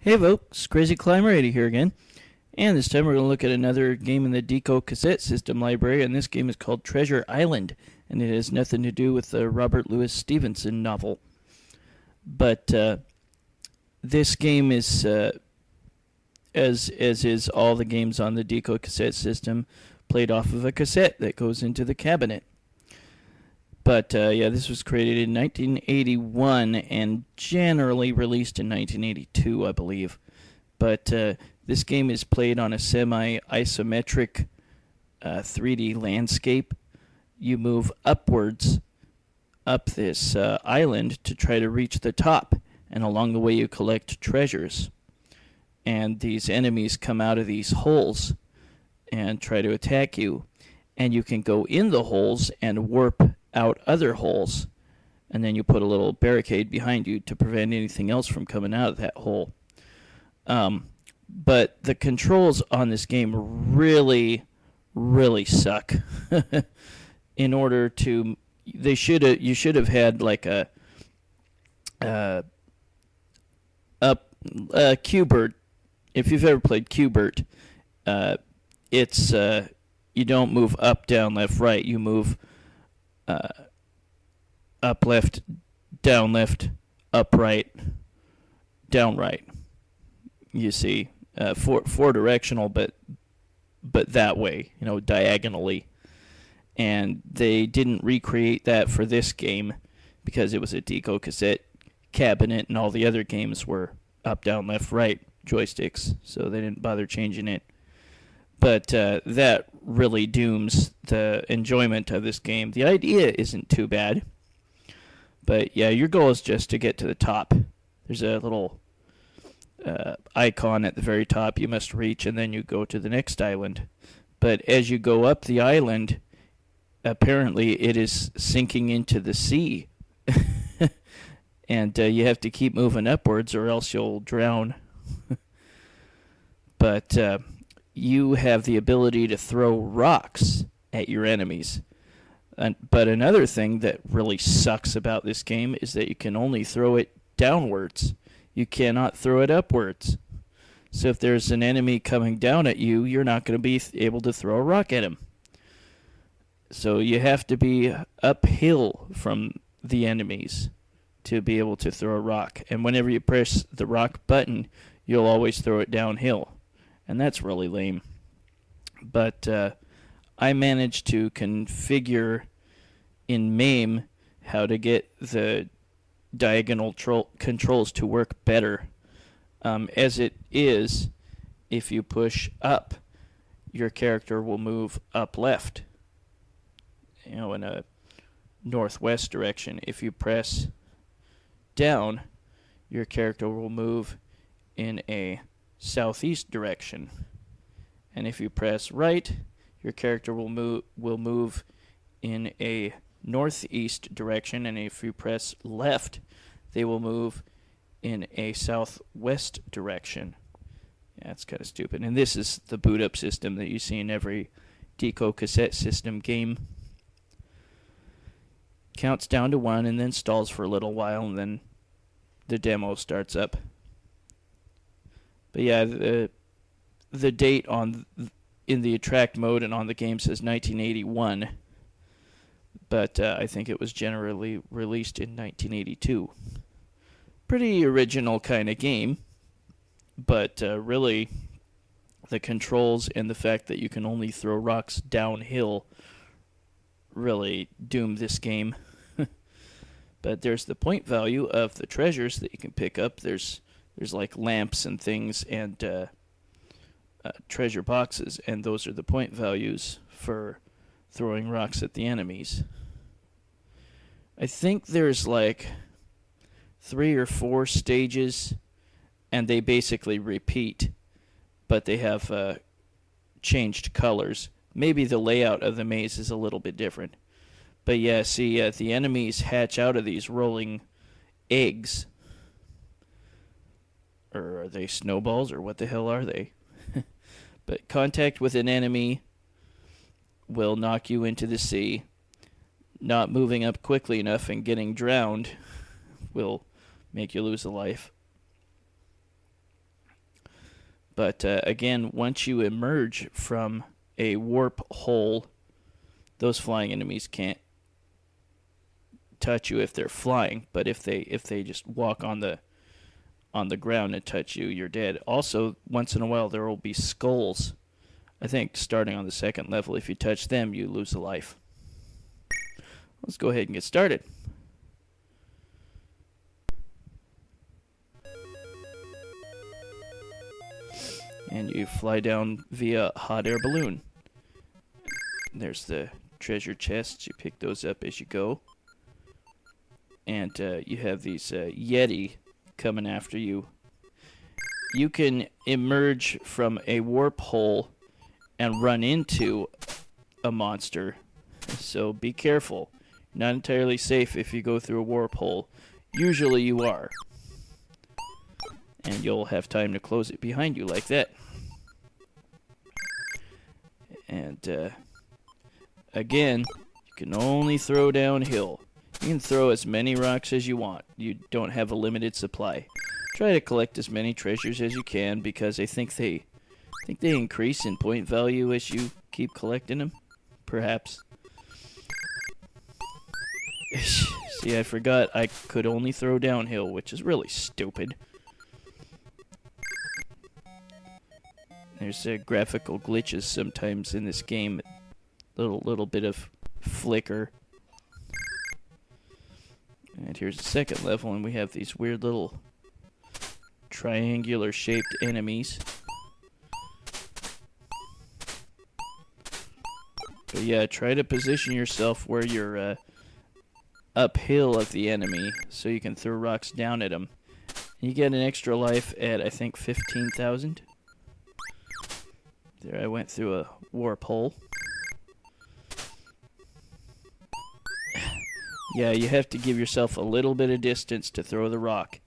Hey folks, Crazy Climber 80 here again, and this time we're going to look at another game in the DECO Cassette System library, and this game is called Treasure Island, and it has nothing to do with the Robert Louis Stephenson novel. But this game is, as is all the games on the DECO Cassette System, played off of a cassette that goes into the cabinet. But yeah, this was created in 1981 and generally released in 1982, I believe. But this game is played on a semi-isometric 3D landscape. You move upwards up this island to try to reach the top, and along the way you collect treasures. And these enemies come out of these holes and try to attack you. And you can go in the holes and warp out other holes, and then you put a little barricade behind you to prevent anything else from coming out of that hole. But the controls on this game really suck. In order to, you should have had like a Q Bert. If you've ever played Q Bert, it's you don't move up, down, left, right. You move up, left, up, right, down, right. You see, four directional, but that way, diagonally. And they didn't recreate that for this game because it was a DECO cassette cabinet, and all the other games were up, down, left, right joysticks, so they didn't bother changing it. But that really dooms the enjoyment of this game. The idea isn't too bad. But yeah, your goal is just to get to the top. There's a little icon at the very top you must reach, and then you go to the next island. But as you go up the island, apparently it is sinking into the sea. And you have to keep moving upwards or else you'll drown. But you have the ability to throw rocks at your enemies. But another thing that really sucks about this game is that you can only throw it downwards. You cannot throw it upwards. So if there's an enemy coming down at you, you're not going to be able to throw a rock at him. So you have to be uphill from the enemies to be able to throw a rock. And whenever you press the rock button, you'll always throw it downhill. And that's really lame. But I managed to configure in MAME how to get the diagonal controls to work better. As it is, if you push up, your character will move up left, in a northwest direction. If you press down, your character will move in a southeast direction. And if you press right, your character will move in a northeast direction, and if you press left, they will move in a southwest direction. Yeah, that's kind of stupid. And this is the boot up system that you see in every DECO Cassette System game. Counts down to 1 and then stalls for a little while, and then the demo starts up. But yeah, the date in the attract mode and on the game says 1981, but I think it was generally released in 1982. Pretty original kind of game, but really the controls and the fact that you can only throw rocks downhill really doom this game. But there's the point value of the treasures that you can pick up. There's like lamps and things and treasure boxes, and those are the point values for throwing rocks at the enemies. I think there's like 3 or 4 stages, and they basically repeat, but they have changed colors. Maybe the layout of the maze is a little bit different. But yeah, see, the enemies hatch out of these rolling eggs. Or are they snowballs, or what the hell are they? But contact with an enemy will knock you into the sea. Not moving up quickly enough and getting drowned will make you lose a life. But again, once you emerge from a warp hole, those flying enemies can't touch you if they're flying. But if they just walk on the ground and touch you, you're dead. Also, once in a while there will be skulls. I think starting on the second level, if you touch them, you lose a life. Let's go ahead and get started. And you fly down via hot air balloon. There's the treasure chests. You pick those up as you go. And you have these Yeti coming after you. You can emerge from a warp hole and run into a monster. So be careful. Not entirely safe if you go through a warp hole. Usually you are. And you'll have time to close it behind you like that. And again, you can only throw downhill. You can throw as many rocks as you want. You don't have a limited supply. Try to collect as many treasures as you can, because I think they increase in point value as you keep collecting them. Perhaps. See, I forgot I could only throw downhill, which is really stupid. There's graphical glitches sometimes in this game. Little bit of flicker. And here's the second level, and we have these weird little triangular shaped enemies. But yeah, try to position yourself where you're uphill of the enemy so you can throw rocks down at them. You get an extra life at, I think, 15,000. There, I went through a warp hole. Yeah, you have to give yourself a little bit of distance to throw the rock.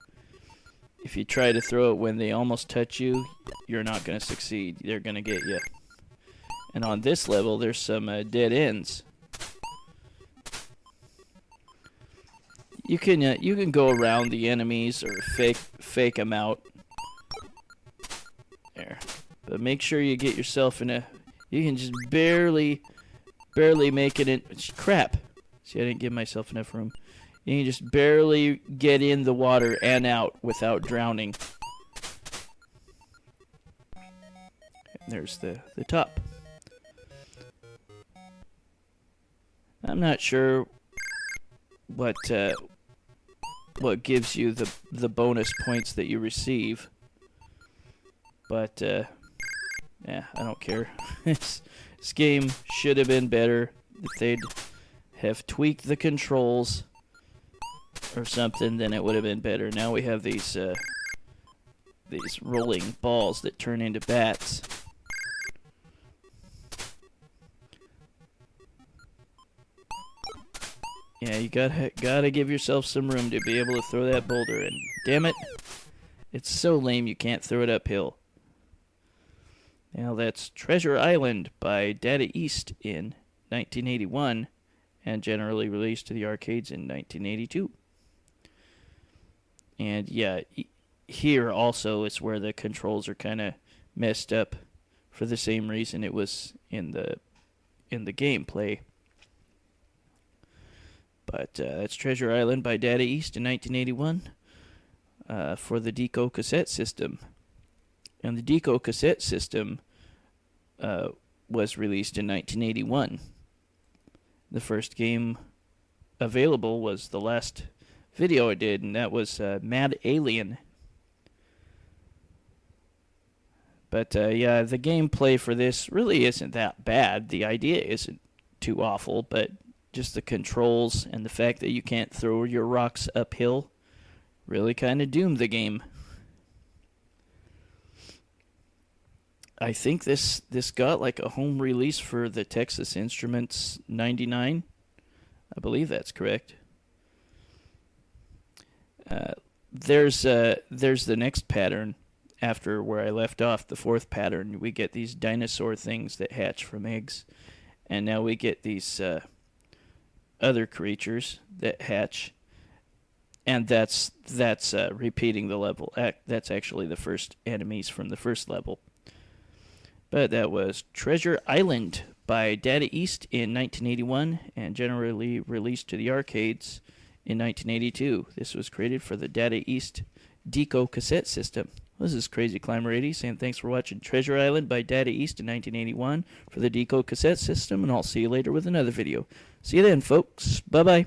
If you try to throw it when they almost touch you, you're not going to succeed. They're going to get you. And on this level, there's some dead ends. You can go around the enemies or fake them out. There. But make sure you get yourself in a... You can just barely make it in... Crap. See, I didn't give myself enough room. You can just barely get in the water and out without drowning. And there's the top. I'm not sure what gives you the bonus points that you receive. But... yeah, I don't care. This game should have been better if they'd have tweaked the controls or something. Then it would have been better. Now we have these rolling balls that turn into bats. Yeah, you gotta give yourself some room to be able to throw that boulder. And damn it, it's so lame you can't throw it uphill. Now that's Treasure Island by Data East in 1981 and generally released to the arcades in 1982. And yeah, here also is where the controls are kind of messed up for the same reason it was in the gameplay. But that's Treasure Island by Data East in 1981 for the DECO Cassette System. And the DECO Cassette System was released in 1981. The first game available was the last video I did, and that was Mad Alien. But yeah, the gameplay for this really isn't that bad. The idea isn't too awful, but just the controls and the fact that you can't throw your rocks uphill really kind of doomed the game. I think this got like a home release for the Texas Instruments 99. I believe that's correct. There's the next pattern after where I left off, the fourth pattern. We get these dinosaur things that hatch from eggs, and now we get these other creatures that hatch. And that's repeating the level. That's actually the first enemies from the first level. But that was Treasure Island by Data East in 1981 and generally released to the arcades in 1982. This was created for the Data East DECO Cassette System. This is Crazy Climber 80 saying thanks for watching Treasure Island by Data East in 1981 for the DECO Cassette System, and I'll see you later with another video. See you then, folks. Bye-bye.